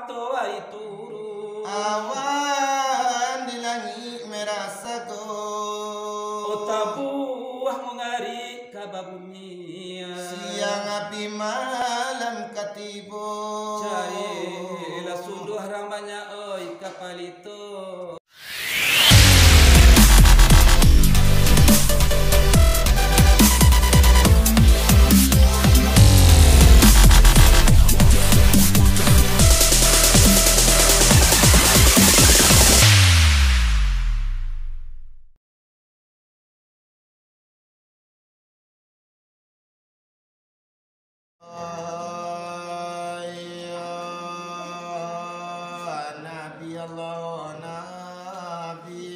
pato ai turu. Awan di langit merah sago. Otabuah mengari kababumi. Siang api malam katibo. Cari la suduh ramanya oi kapalito. Nabi Allah Nabi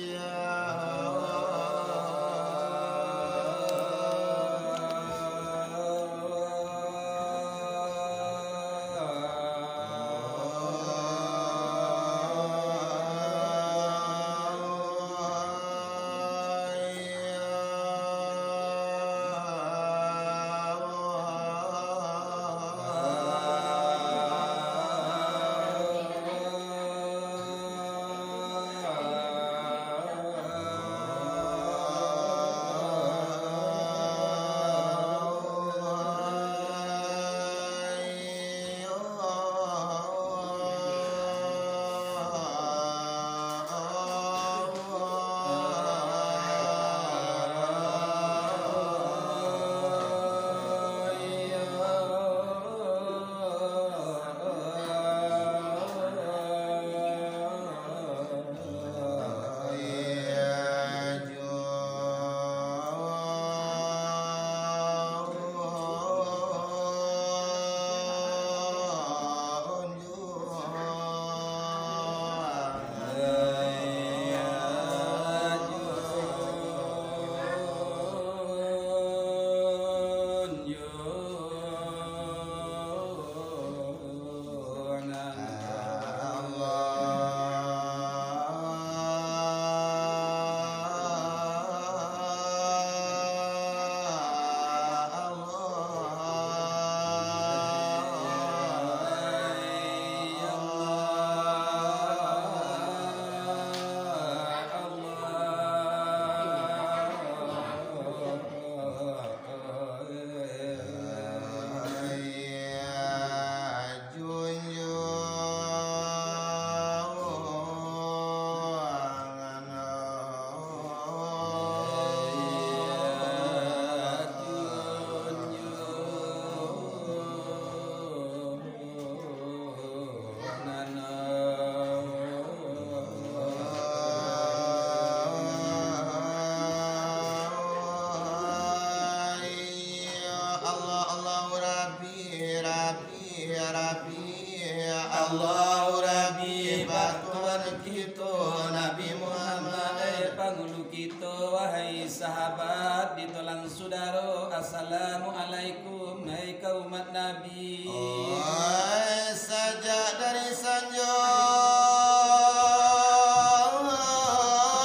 Allahu Rabbi batuan kita Nabi Muhammad Pangulu kita wahai sahabat ditolang saudara. Assalamualaikum hai kaum umat Nabi. Sajak dari sanjo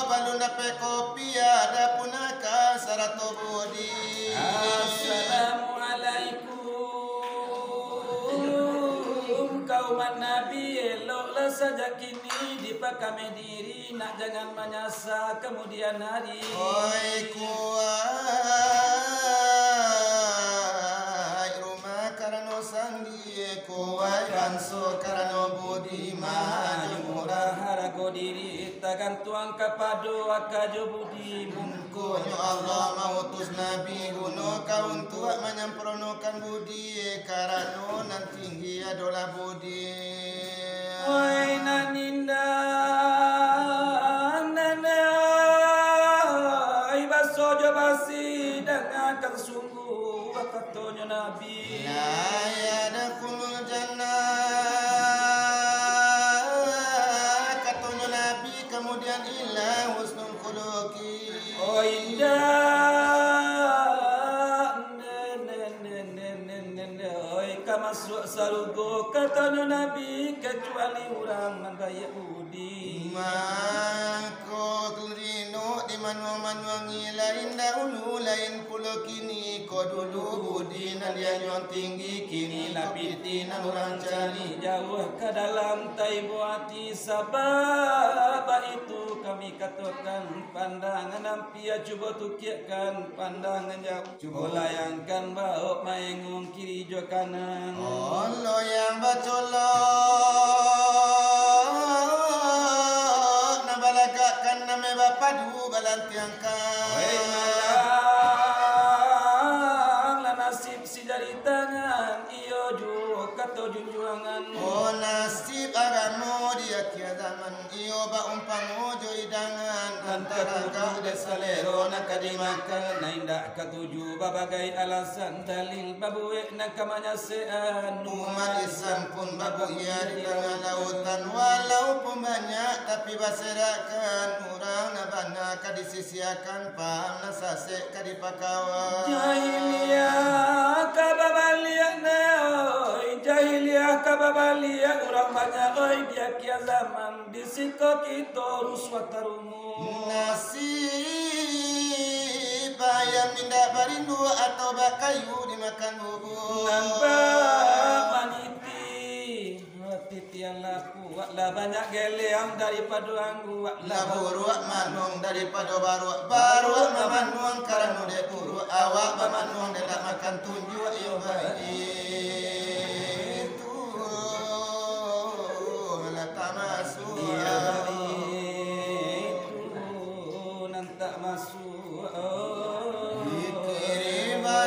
balun dapat kopi ada punaka sarato budi. Assalamualaikum kaum umat Nabi. Eloklah saja kini dipakame diri nak jangan menyasa kemudian hari. Oi kuai rumah karano sandi kuai banso karano budi maju murah harago diri takkan tuang kapado akajo budi Mungkunyo Allah mautus nabi kuno kaun tua menyempronokan budi karano nan tinggi adalah budi. Oi naninda sojo basi dengan sungguh katonya Nabi la yadkhulul jannah katonya Nabi kemudian illa husnul khuluqi. Oh indah oi kamasuk sarugo katonya Nabi kecuali orang nan Yahudi. Mako kelino di manuang-manuang lain dahulu lain pula dulu kini ko dulu budi nan dia nyon tinggi kini lapiti nan orang cari jauh ke dalam taibu hati sabab itu kami katakan pandangan ampia cuba tukiakan pandangan jauh cuba layangkan bauk maengung kiri jo kanan Allah yang bacolok na balagakan na me bapadu balantiangkan nasib si jari tangan iyo ju kato junjuangan oh nasib agamo dia kia zaman iyo ba umpang ojo idangan antara kau desalero nak dimakan na ndak ketujuh babagai alasan dalil babuwe nak kamanyasean umat Islam pun babu ia di tengah lautan walaupun banyak tapi baserakan orang nabana kadisisiakan paham nasase kadipakawan jahiliyah kababalia oi jahiliyah kababalia orang banyak oi dia kia zaman di situ kita ruswatarumu nasib ayam minda barindu atau bakayu dimakan bubur nampak maniti titian laku lah banyak geleang daripada anggu lah buruak manuang daripada baruak bamanuang karano de buruak awak bamanuang de ndak makan tunjuak yo itu la tamasu dia itu nantak masuk diterima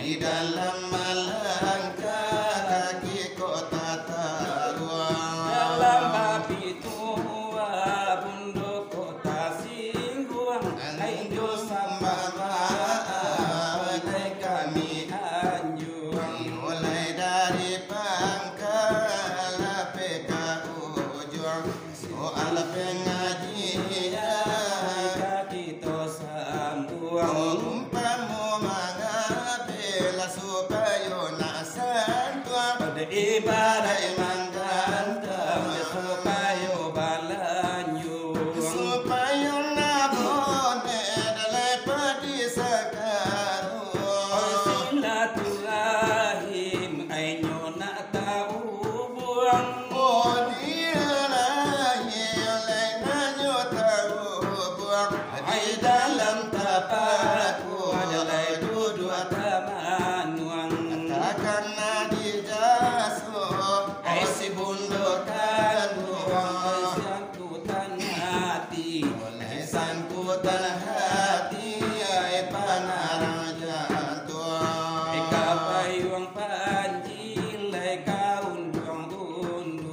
di dalam melangkah kaki kota taruang dalam api tua bunduk kota singguang ainjo sama oleh kami anjuang mulai dari pangkal PKU juang soal pengajian kita sambuang umpamu mangabela supaya nak santuang pada ibadah manggantang supaya balanjung supaya nabone dalai padi sakaru silaturahim ainyo nak tahu buang ai dalam tapaku adalah duduk bamanuang takkan nadi jaso ai si bundokan buang sangkutan hati oleh sangkutan hati ai panarang jantung eka payung panji lai kaun duang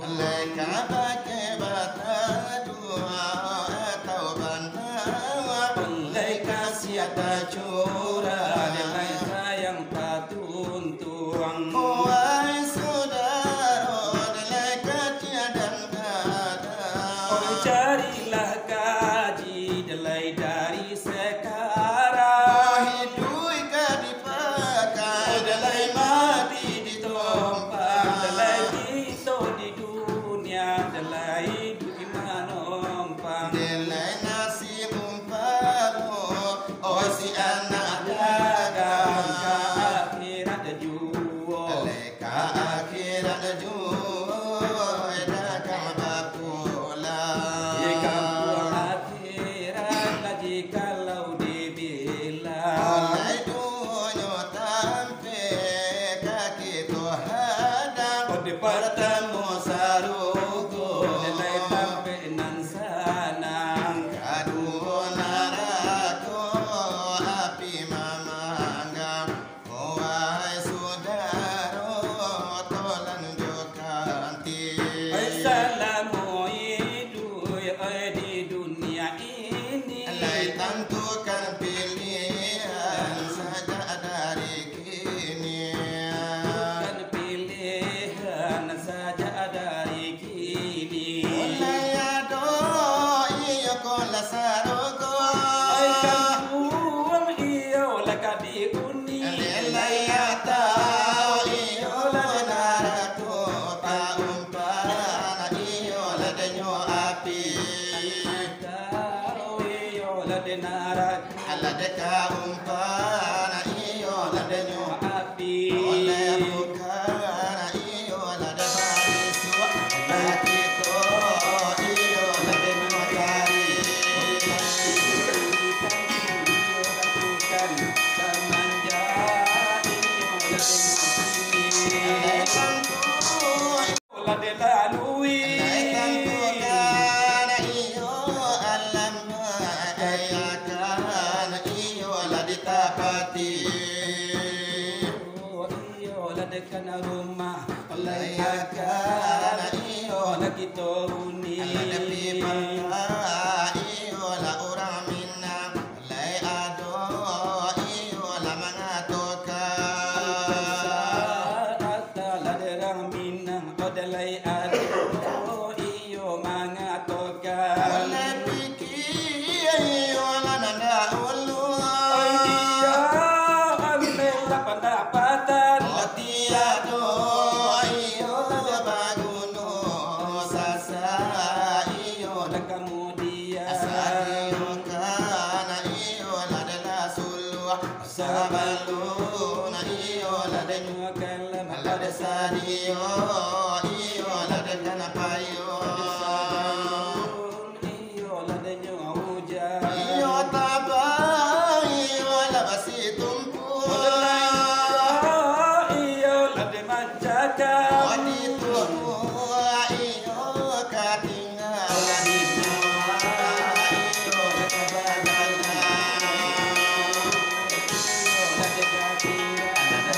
oleh kabake bata dua atau bandawa oleh kasiata curah dengan sayang patuntuang wahai saudara dalai kajian dan oh carilah kaji delai dari sekarang hidui kadipakai delai mati ditompang delai kita di dunia delai duki manompang delai nasi umpamu oh si anak dagang dagang ka akhirat juo dalai ka akhirat juo dagang bakula jika buang akhirat lagi kalau dibilang oleh dunyo tampe kaki hadang ode pertemu sarugo delai tampe nan sanang Aduh narako api mamangga wahai saudara tolan jokanti assalamu hidup di dunia ini Alai tentukan pilihan saja dari kini bukan pilihan saja dari kini Mulai ado iyo kola sarugo ai kampung iyo laka diuni Alai atau iyo narako paumpana iyo ladanyo api tahu iyo ladenarak Alade kaumpana iyo ladanyo api oleh bukan iyo lada barisu lakito iyo ladanyo kari rumah layakan iyo nakito uni Alada pipa iyo la orang minang lay ado iyo la mga toka laderang minang odalay ado iyo mga toka oleh pikir iyo la nanda ulu dia ambil pendapatan Tiado iyo baguno sasa iyo kemudian Asadio kana iyo ladala sulu sabaluna iyo ladenyo kalam alade sadio iyo ladana payo iyo ladenyo hujan iyo taba iyo labasi tumpu iyo lade manjakan Wanito iyo katingal iyo nakabagala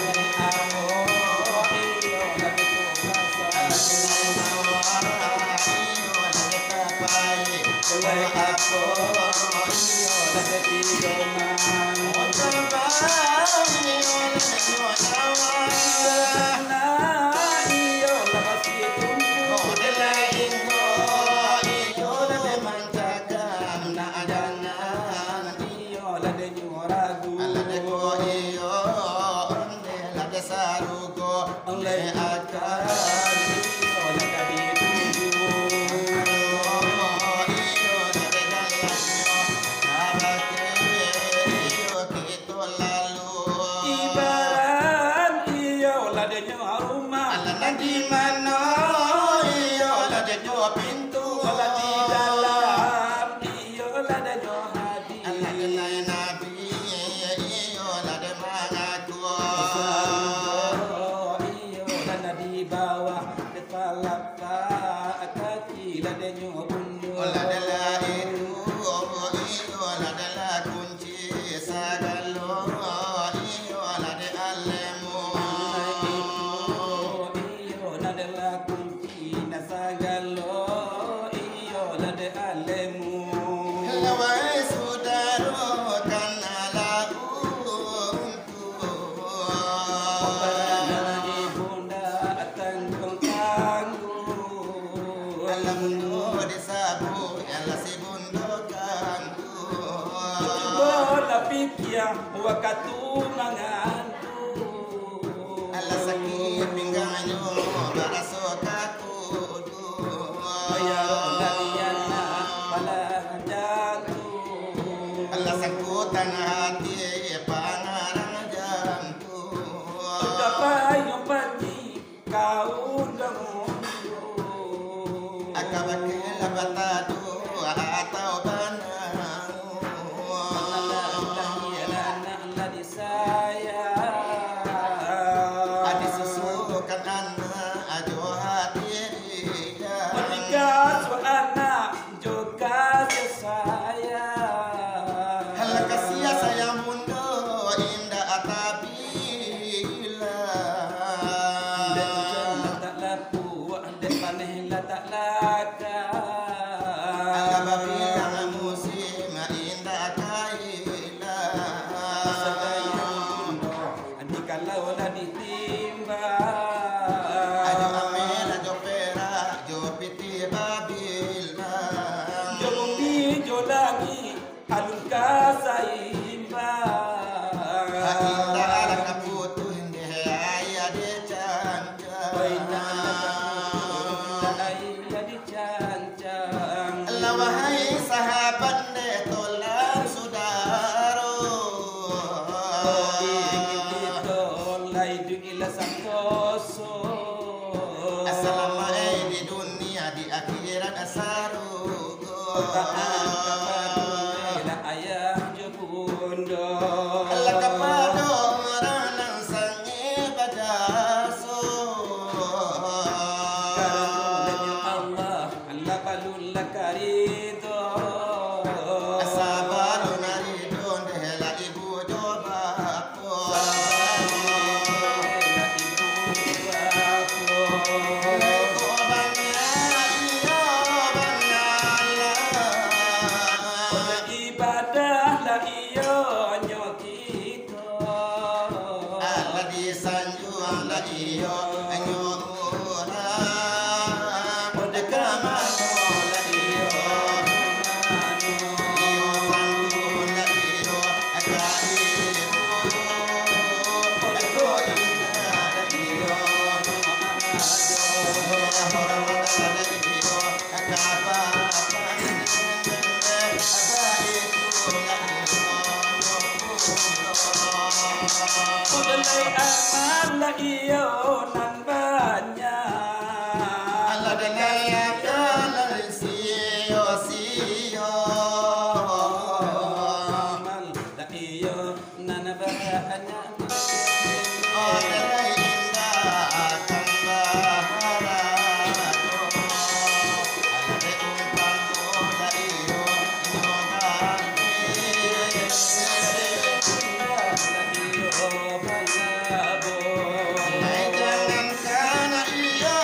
Jangan karena ia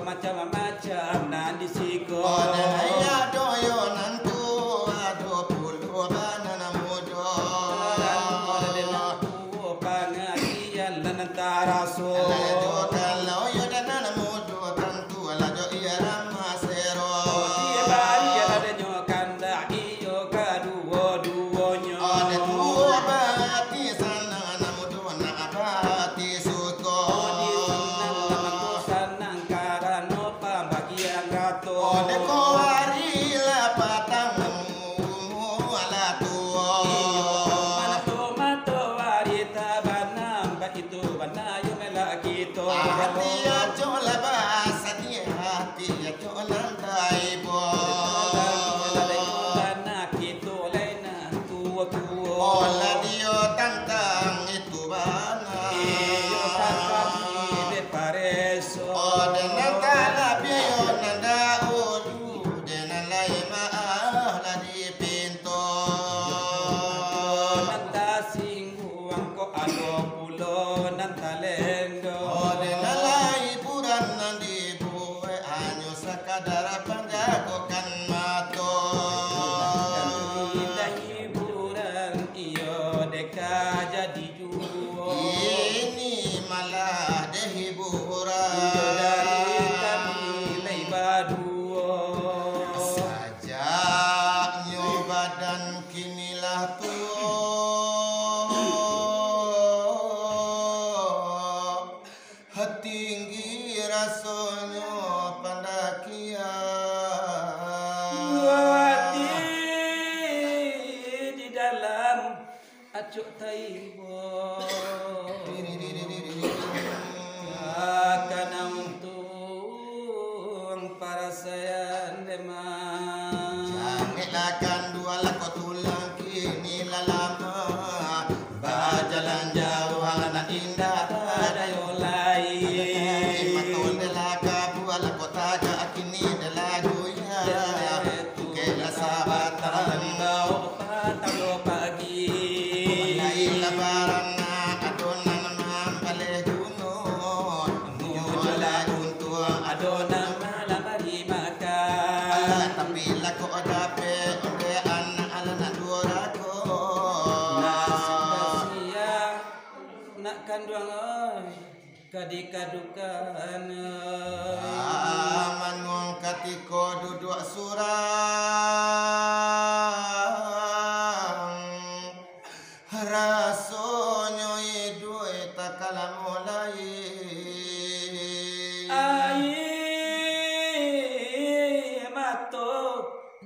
Macam-macam nan disiko. Oh, dan ayah doyo nantu, aduh. Ode ko wari la patang ala tuo. Manato mato warita banam ba itu banayo melaki to. Hati ya cola bahasa dia hati ya cola taibo. Anak itu laina tua tua. Ola dio tantang itu bana. Iyo tantang ide pareso. Ode natala biyo nanda udu dena lai maahla di pinto. Nanta singguang ko ado pulo nanta lendo. Ode nalai buran nandi buwe anyo sakadara panjagokan mato. Kita hiburan iyo deka jadi juo. Ini malah Iyo dehiburan. dari kami leibaduo. Sajak nyo badan kinilah tuo. Tinggi rasonyo pandakian. Wati di dalam acuk taibo. Akan untung para sayan demam. Jangan dua lakot tulang kini lama. Bajalan jauh anak indah Dayo lain. Matul delaka buah lakot aja kini delaguya. Kela sahabatan Bau patalo pagi. Mulai lebaran adonan mambale gunung. Mula untuk Adonan malam hari makan. tapi lako dape onde anak anak durako. Nasib nak kanduang oi kadikadukan Manuang katiko duduk surang. Rasonyo idue takala mulai. ai mato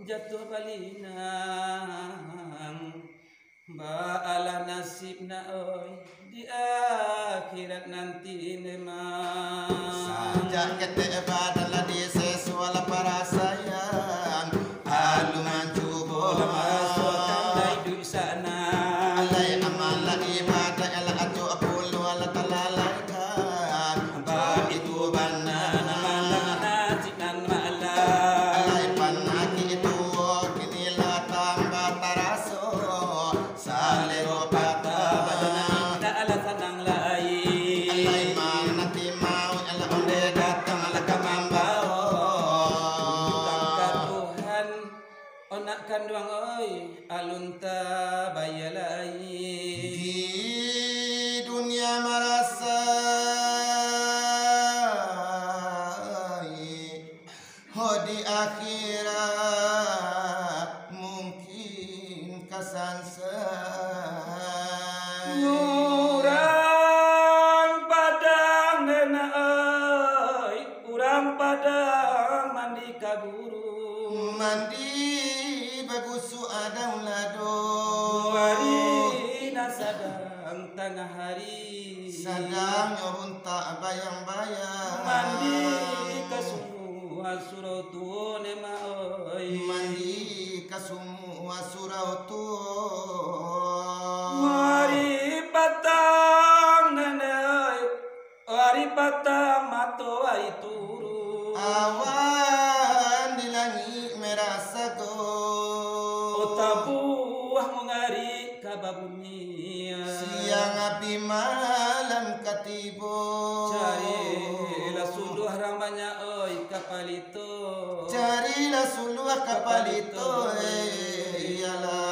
jatuh balinang baala nasib na oi di akhirat nanti memang. Sajak kete badala di sesuala para sayang. Aluman cubo Masuk kandai duit sana. alai amala ibadah ala acu apulu ala talalaikan. Ba itu bana Malang nasib nan malam. alai panaki itu kinilah tambah taraso. Salero patah Badana alasan ang lain. alai mana timau ala onde datang ala kamambao. Tuhan onak kanduang oi alunta bayalai. Di dunia merasai, oh di akhirat mungkin kasansai. Urang padang nena oi, urang padang mandi kaburu. Mandi bagusu adang lado. Hari nasadang tengah hari. Sadang nyobunta bayang-bayang. Mandi ke semua surau tu nema oi. Mandi ke semua surau tu. Hari patang nenai, hari patang mato ai turu. Awan di langit merasa go. Otabuah mengari kababumi. Siang api malam katibo. Carilah suluh rambanya oi kapalito. Carilah suluh kapal itu. Iyalah